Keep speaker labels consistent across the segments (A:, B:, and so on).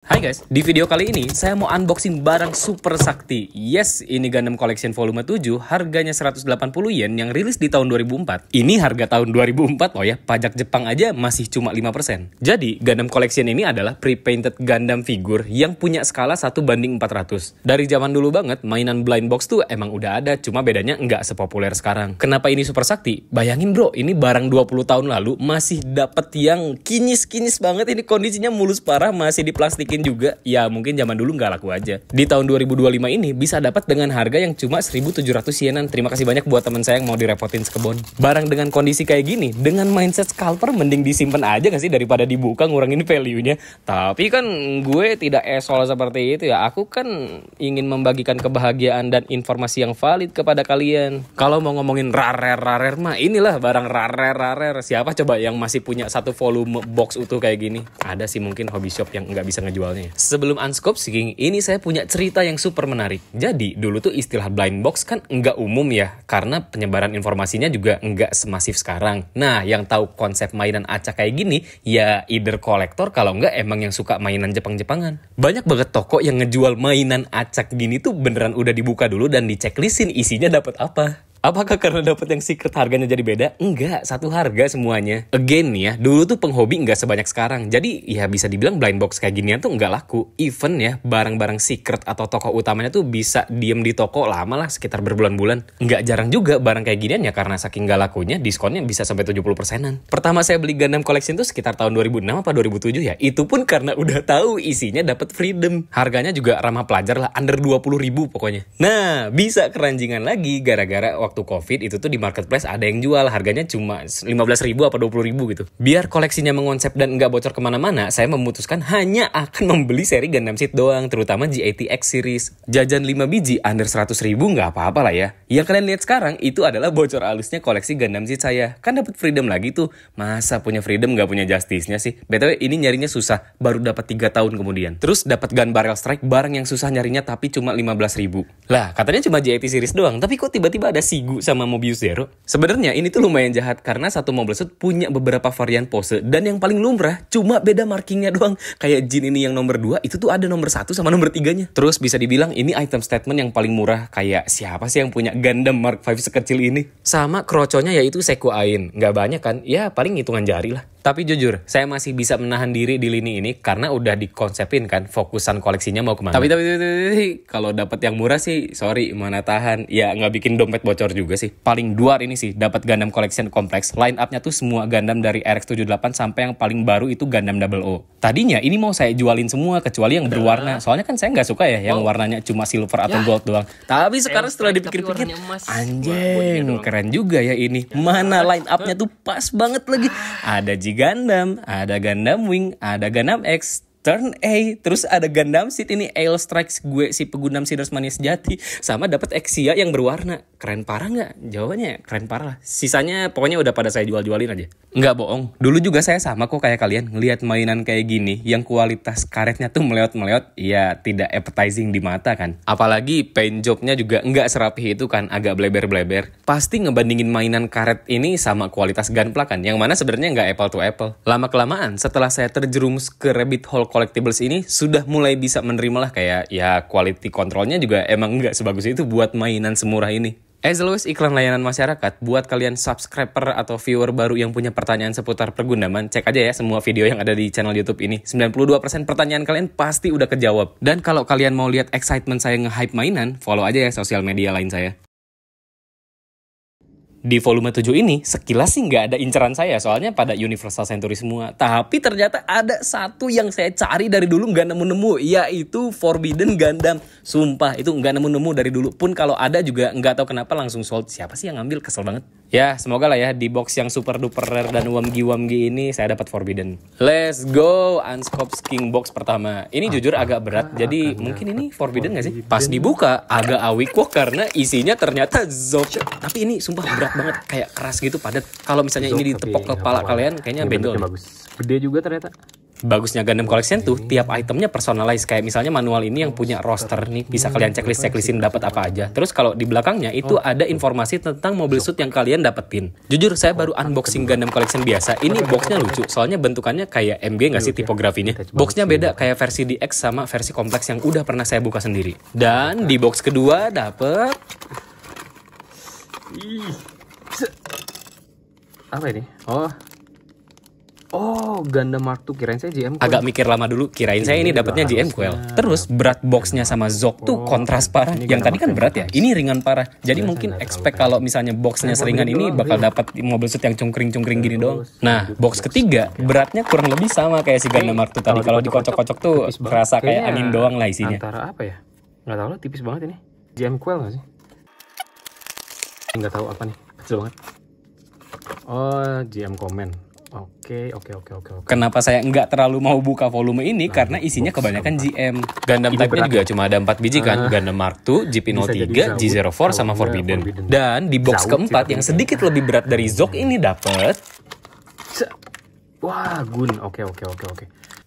A: Hai guys, di video kali ini saya mau unboxing barang super sakti. Yes, ini Gundam Collection volume 7, harganya 180 yen yang rilis di tahun 2004. Ini harga tahun 2004 loh ya, pajak Jepang aja masih cuma 5%. Jadi, Gundam Collection ini adalah pre-painted Gundam figure yang punya skala 1:400. Dari zaman dulu banget, mainan blind box tuh emang udah ada, cuma bedanya nggak sepopuler sekarang. Kenapa ini super sakti? Bayangin bro, ini barang 20 tahun lalu masih dapet yang kinyis-kinyis banget, ini kondisinya mulus parah, masih diplastikin juga, ya mungkin zaman dulu nggak laku aja. Di tahun 2025 ini bisa dapat dengan harga yang cuma 1.700 yenan. Terima kasih banyak buat teman saya yang mau direpotin sekebon. Barang dengan kondisi kayak gini, dengan mindset scalper mending disimpan aja nggak sih daripada dibuka ngurangin value-nya. Tapi kan gue tidak esol seperti itu ya. Aku kan ingin membagikan kebahagiaan dan informasi yang valid kepada kalian. Kalau mau ngomongin rarer mah inilah barang rarer. Siapa coba yang masih punya satu volume box utuh kayak gini? Ada sih mungkin hobby shop yang nggak bisa ngejualnya. Sebelum unscoping, ini saya punya cerita yang super menarik. Jadi, dulu tuh istilah blind box kan nggak umum ya, karena penyebaran informasinya juga nggak semasif sekarang. Nah, yang tahu konsep mainan acak kayak gini, ya either kolektor, kalau nggak emang yang suka mainan Jepang-Jepangan. Banyak banget toko yang ngejual mainan acak gini tuh beneran udah dibuka dulu dan dichecklistin isinya dapat apa. Apakah karena dapat yang secret harganya jadi beda? Enggak, satu harga semuanya. Again nih ya, dulu tuh penghobi nggak sebanyak sekarang. Jadi ya bisa dibilang blind box kayak ginian tuh nggak laku. Even ya, barang-barang secret atau toko utamanya tuh bisa diem di toko lama lah, sekitar berbulan-bulan. Nggak jarang juga barang kayak ginian ya, karena saking nggak lakunya, diskonnya bisa sampai 70%-an. Pertama saya beli Gundam Collection tuh sekitar tahun 2006 apa 2007 ya. Itu pun karena udah tahu isinya dapat freedom. Harganya juga ramah pelajar lah, under 20.000 pokoknya. Nah, bisa keranjingan lagi gara-gara waktu COVID itu tuh di marketplace ada yang jual harganya cuma 15.000 apa 20.000 gitu. Biar koleksinya mengonsep dan nggak bocor kemana-mana, saya memutuskan hanya akan membeli seri Gundam Seed doang, terutama G80X series. Jajan 5 biji under 100.000 nggak apa-apa lah ya. Yang kalian lihat sekarang itu adalah bocor halusnya koleksi Gundam Seed saya. Kan dapat freedom lagi tuh. Masa punya freedom nggak punya justice-nya sih? BTW ini nyarinya susah, baru dapat 3 tahun kemudian. Terus dapat Gun Barrel Strike, barang yang susah nyarinya tapi cuma 15.000. Lah, katanya cuma G80 series doang, tapi kok tiba-tiba ada Sigu sama Mobius Zero? Sebenarnya ini tuh lumayan jahat karena satu Mobile Suit punya beberapa varian pose dan yang paling lumrah cuma beda markingnya doang. Kayak Jin ini yang nomor 2 itu tuh ada nomor 1 sama nomor 3-nya. Terus bisa dibilang ini item statement yang paling murah. Kayak siapa sih yang punya Gundam Mark V sekecil ini? Sama kroconya yaitu Seku Ain. Nggak banyak kan? Ya paling hitungan jari lah. Tapi jujur, saya masih bisa menahan diri di lini ini karena udah dikonsepin kan fokusan koleksinya mau kemana. Tapi kalau dapat yang murah sih, sorry, mana tahan. Ya nggak bikin dompet bocor juga sih. Paling duar ini sih, dapat Gundam Collection kompleks. Line up-nya tuh semua Gundam dari RX-78 sampai yang paling baru itu Gundam Double O. Tadinya ini mau saya jualin semua kecuali yang berwarna. Soalnya kan saya nggak suka ya yang warnanya cuma silver atau gold doang. Tapi sekarang setelah dipikir-pikir, anjing, keren juga ya ini. Mana line up-nya tuh pas banget lagi. Ada Gundam, ada Gundam Wing, ada Gundam X, Turn A, terus ada Gundam Seed ini Ale Strikes, gue si pegundam Sinners Mania sejati, sama dapat Exia yang berwarna. Keren parah nggak? Jawabannya keren parah lah. Sisanya pokoknya udah pada saya jual-jualin aja. Nggak bohong, dulu juga saya sama kok kayak kalian ngelihat mainan kayak gini yang kualitas karetnya tuh meleot-meleot, ya tidak appetizing di mata kan. Apalagi paint jobnya juga nggak serapih itu kan, agak bleber-bleber. Pasti ngebandingin mainan karet ini sama kualitas gunpla kan, yang mana sebenarnya nggak apple to apple. Lama-kelamaan setelah saya terjerumus ke rabbit hole collectibles ini, sudah mulai bisa menerima lah kayak ya quality controlnya juga emang nggak sebagus itu buat mainan semurah ini. As always, iklan layanan masyarakat, buat kalian subscriber atau viewer baru yang punya pertanyaan seputar pergundaman, cek aja ya semua video yang ada di channel YouTube ini. 92% pertanyaan kalian pasti udah kejawab. Dan kalau kalian mau lihat excitement saya nge-hype mainan, follow aja ya sosial media lain saya. Di volume 7 ini, sekilas sih nggak ada inceran saya, soalnya pada Universal Century semua. Tapi ternyata ada satu yang saya cari dari dulu nggak nemu-nemu, yaitu Forbidden Gundam. Sumpah, itu nggak nemu-nemu dari dulu. Pun kalau ada juga nggak tahu kenapa langsung sold. Siapa sih yang ngambil? Kesel banget. Ya, semoga lah ya, di box yang super duper rare dan wamgi-wamgi ini, saya dapat Forbidden. Let's go! Unscoping box pertama. Ini jujur agak berat, jadi mungkin ini Forbidden nggak sih? Pas dibuka, agak awik kok karena isinya ternyata Zop. Tapi ini sumpah berat banget, kayak keras gitu, padat. Kalau misalnya ini ditepok ke kepala kalian, kayaknya benjol.
B: Bagus. Gede juga ternyata.
A: Bagusnya Gundam Collection tuh tiap itemnya personalize, kayak misalnya manual ini yang punya roster nih, bisa kalian checklist-checklistin dapat apa aja. Terus kalau di belakangnya itu ada informasi tentang mobil suit yang kalian dapetin. Jujur saya baru unboxing Gundam Collection biasa. Ini boxnya lucu, soalnya bentukannya kayak MG nggak sih tipografinya. Boxnya beda kayak versi DX sama versi kompleks yang udah pernah saya buka sendiri. Dan di box kedua dapet apa ini? Oh, Gundam Mark II, kirain saya GM Quell. Agak mikir lama dulu, kirain saya ini dapatnya GM Quell. Terus berat boxnya sama Zok tuh kontras parah. Yang tadi kan berat ya, ini ringan parah. Jadi mungkin expect kalau misalnya boxnya seringan ini bakal dapat mobil suit yang cungkring-cungkring gini doang. Nah, box ketiga beratnya kurang lebih sama kayak si Gundam Mark II tadi. Kalau dikocok-kocok tuh kerasa kayak angin doang lah isinya.
B: Antara apa ya? Nggak tahu lah, tipis banget ini. GM Quell nggak sih? Nggak tahu apa nih, kecil banget. Oh, GM Comment. Oke.
A: Kenapa saya nggak terlalu mau buka volume ini? Karena isinya kebanyakan GM. Gundam type-nya juga cuma ada 4 biji kan. Gundam Mark II, GP03, G04 sama Forbidden. Dan di box keempat yang sedikit lebih berat dari Zok ini dapet.
B: Wah, Gun. Oke.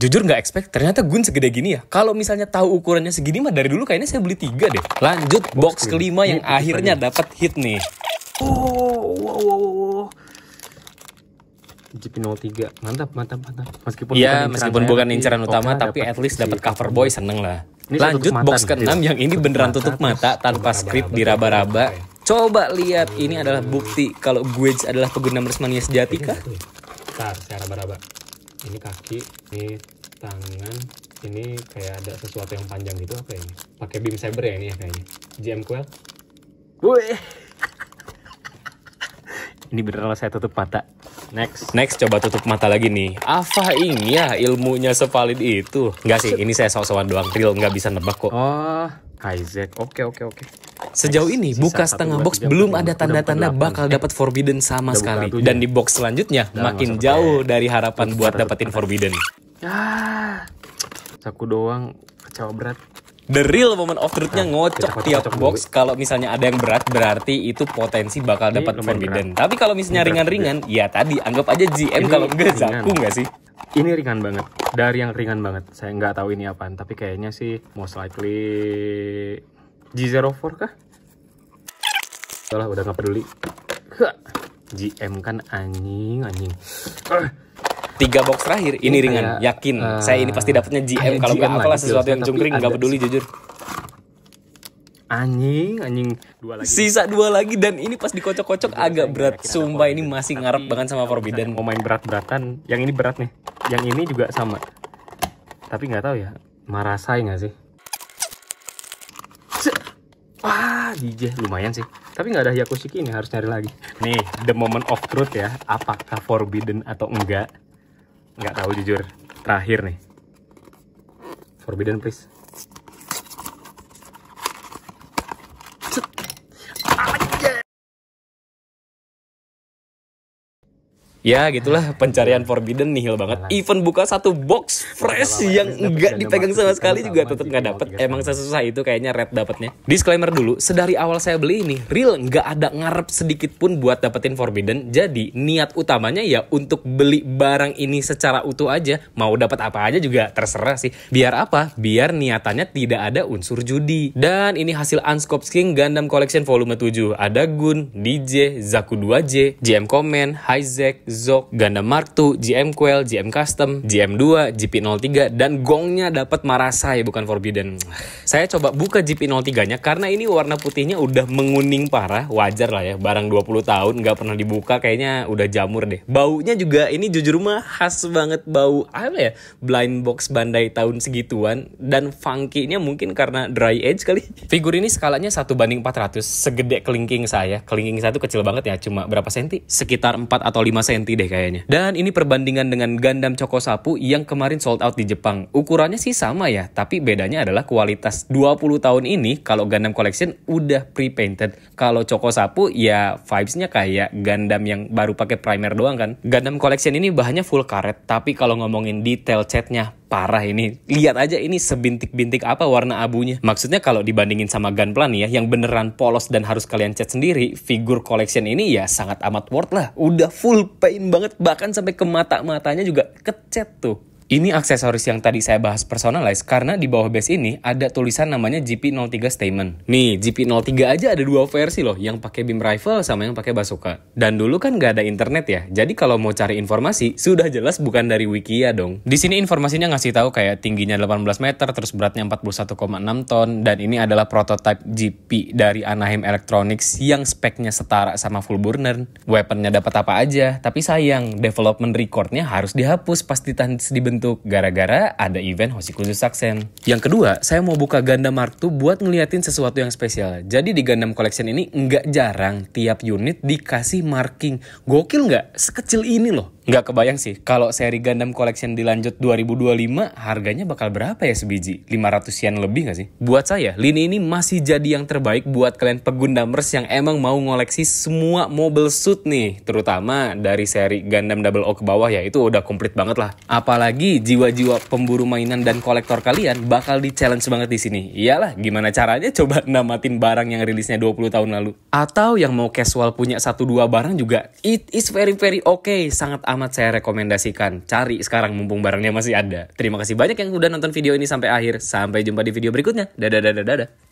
A: Jujur nggak expect, ternyata Gun segede gini ya. Kalau misalnya tahu ukurannya segini mah dari dulu kayaknya saya beli 3 deh. Lanjut box kelima yang akhirnya dapat hit nih.
B: Wow. GP03, mantap.
A: Meskipun bukan inceran utama, tapi at least dapat cover boy, seneng lah. Lanjut box ke-6 yang ini beneran tutup mata tanpa script diraba-raba. Coba lihat, ini adalah bukti kalau Guage adalah pengguna Mersmania sejati kah?
B: Bentar, saya raba-raba. Ini kaki, ini tangan, ini kayak ada sesuatu yang panjang gitu, apa ini? Pakai beam saber ya ini ya kayaknya. GM Quell. Ini beneran saya tutup mata.
A: Next coba tutup mata lagi nih. Apa ini ya ilmunya sevalid itu? Enggak sih, ini saya sok-sokan doang. Real nggak bisa nebak kok.
B: Oh, Isaac. Oke.
A: Sejauh ini buka setengah box belum ada tanda-tanda bakal dapat Forbidden sama sekali. Dan di box selanjutnya makin jauh dari harapan buat dapetin Forbidden.
B: Saku doang, kecewa berat.
A: The real moment of truth-nya ngocok tiap box. Kalau misalnya ada yang berat, berarti itu potensi bakal dapat Forbidden. Tapi kalau misalnya ringan-ringan, ya tadi anggap aja GM, kalau enggak Zaku nggak sih?
B: Ini ringan banget, dari yang ringan banget. Saya nggak tahu ini apaan, tapi kayaknya sih most likely G04 kah? Udah nggak peduli. GM kan anjing.
A: 3 box terakhir ini ringan, yakin. Saya ini pasti dapetnya GM. Kalau nggak apalah sesuatu yang cungkring, nggak peduli jujur.
B: Anjing. 2 lagi.
A: Sisa 2 lagi dan ini pas dikocok-kocok agak berat. Sumpah ini masih ngarep banget sama Forbidden.
B: Mau main berat-beratan, yang ini berat nih. Yang ini juga sama. Tapi nggak tahu ya, Marasai nggak sih? DJ lumayan sih. Tapi nggak ada Yakushiki, ini harus nyari lagi. Nih, the moment of truth ya. Apakah Forbidden atau enggak? Nggak tahu jujur. Terakhir nih. Forbidden please.
A: Ya gitulah, pencarian Forbidden nihil banget. Even buka 1 box fresh yang enggak dipegang sama sekali juga tetap nggak dapet. Emang sesusah itu kayaknya Red dapetnya. Disclaimer dulu, sedari awal saya beli ini real nggak ada ngarep sedikit pun buat dapetin Forbidden. Jadi niat utamanya ya untuk beli barang ini secara utuh aja. Mau dapat apa aja juga terserah sih. Biar apa? Biar niatannya tidak ada unsur judi. Dan ini hasil Unscoped King Gundam Collection Volume 7. Ada Gun, DJ, Zaku 2J, GM Comment, Isaac, Zok, Gundam Mark II, GM Quell, GM Custom, GM2, GP03, dan gongnya dapat Marasai bukan Forbidden. Saya coba buka GP03-nya karena ini warna putihnya udah menguning parah. Wajar lah ya, barang 20 tahun nggak pernah dibuka kayaknya udah jamur deh. Baunya juga ini jujur mah khas banget, bau apa ya, blind box Bandai tahun segituan. Dan funky-nya mungkin karena dry age kali. Figur ini skalanya 1:400, segede kelingking saya. Kelingking saya tuh kecil banget ya, cuma berapa senti? Sekitar 4 atau 5 senti deh kayaknya. Dan ini perbandingan dengan Gundam Chokosapu yang kemarin sold out di Jepang. Ukurannya sih sama ya, tapi bedanya adalah kualitas. 20 tahun ini kalau Gundam Collection udah pre-painted. Kalau Chokosapu ya vibes-nya kayak Gundam yang baru pakai primer doang kan. Gundam Collection ini bahannya full karet, tapi kalau ngomongin detail catnya parah ini. Lihat aja ini sebintik-bintik apa warna abunya. Maksudnya kalau dibandingin sama Gunpla nih ya, yang beneran polos dan harus kalian cat sendiri, figur collection ini ya sangat amat worth lah. Udah full paint banget, bahkan sampai ke mata-matanya juga kecat tuh. Ini aksesoris yang tadi saya bahas personalize karena di bawah base ini ada tulisan namanya GP03 Statement. Nih, GP03 aja ada dua versi loh, yang pakai beam rifle sama yang pakai bazooka. Dan dulu kan nggak ada internet ya, jadi kalau mau cari informasi sudah jelas bukan dari Wikia dong. Di sini informasinya ngasih tahu kayak tingginya 18 meter, terus beratnya 41,6 ton, dan ini adalah prototype GP dari Anaheim Electronics yang speknya setara sama full burner. Weaponnya dapat apa aja, tapi sayang development recordnya harus dihapus pas dibentuk gara-gara ada event Hoshikuzu Saksen. Yang kedua, saya mau buka Gundam Mark II buat ngeliatin sesuatu yang spesial. Jadi di Gundam Collection ini nggak jarang tiap unit dikasih marking. Gokil nggak? Sekecil ini loh. Nggak kebayang sih, kalau seri Gundam Collection dilanjut 2025, harganya bakal berapa ya sebiji? 500 yen lebih nggak sih? Buat saya, lini ini masih jadi yang terbaik buat kalian pegundamers yang emang mau ngoleksi semua mobile suit nih. Terutama dari seri Gundam Double O ke bawah ya, itu udah komplit banget lah. Apalagi jiwa-jiwa pemburu mainan dan kolektor kalian bakal di-challenge banget di sini. Iyalah, gimana caranya coba namatin barang yang rilisnya 20 tahun lalu. Atau yang mau casual punya 1-2 barang juga, it is very okay, sangat amat saya rekomendasikan. Cari sekarang mumpung barangnya masih ada. Terima kasih banyak yang udah nonton video ini sampai akhir. Sampai jumpa di video berikutnya. Dadah.